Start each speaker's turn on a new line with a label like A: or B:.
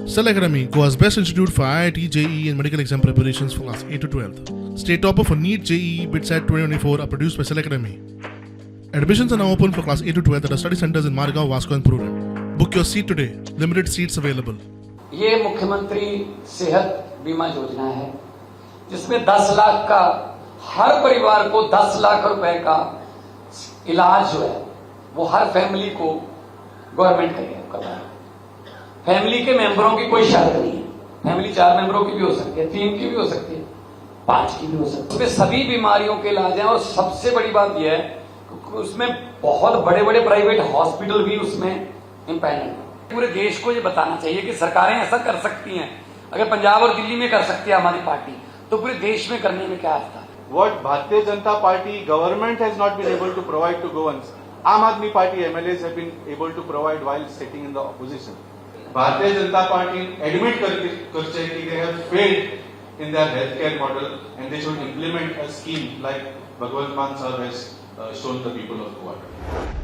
A: Cell Academy, Goa's best institute for IIT, JEE and medical exam preparations for class 8 to 12th. State topper for NEET, JEE, BITSAT 2024 are produced by Cell Academy. Admissions are now open for class 8 to 12th at our study centers in Margao, Vasco and Prudent. Book your seat today. Limited seats available.
B: ये मुख्यमंत्री सेहत बीमा योजना है जिसमें 10 लाख का हर परिवार को 10 लाख रुपए का इलाज जो है वो हर फैमिली को गवर्नमेंट करेगा। फैमिली के मेंबरों की कोई शर्त नहीं है। फैमिली 4 मेंबरों की भी हो सकती है, 3 की भी हो सकती है, 5 की भी हो सकती है। उसमें सभी बीमारियों के इलाज हैं और सबसे बड़ी बात यह है उसमें बहुत बड़े बड़े प्राइवेट हॉस्पिटल भी उसमें इम्पैनल है। पूरे देश को ये बताना चाहिए कि सरकारें ऐसा कर सकती हैं। अगर पंजाब और दिल्ली में कर सकती है हमारी पार्टी, तो पूरे देश में करने में क्या आता है?
C: What Bharatiya Janata Party government has not been able to provide to Goans, Aam Aadmi Party MLAs have been able to provide while sitting in the opposition. Bharatiya Janata Party admit kar chahiye ki they have failed in their healthcare model and they should implement a scheme like Bhagwant Mann sir has shown the people of Konkani.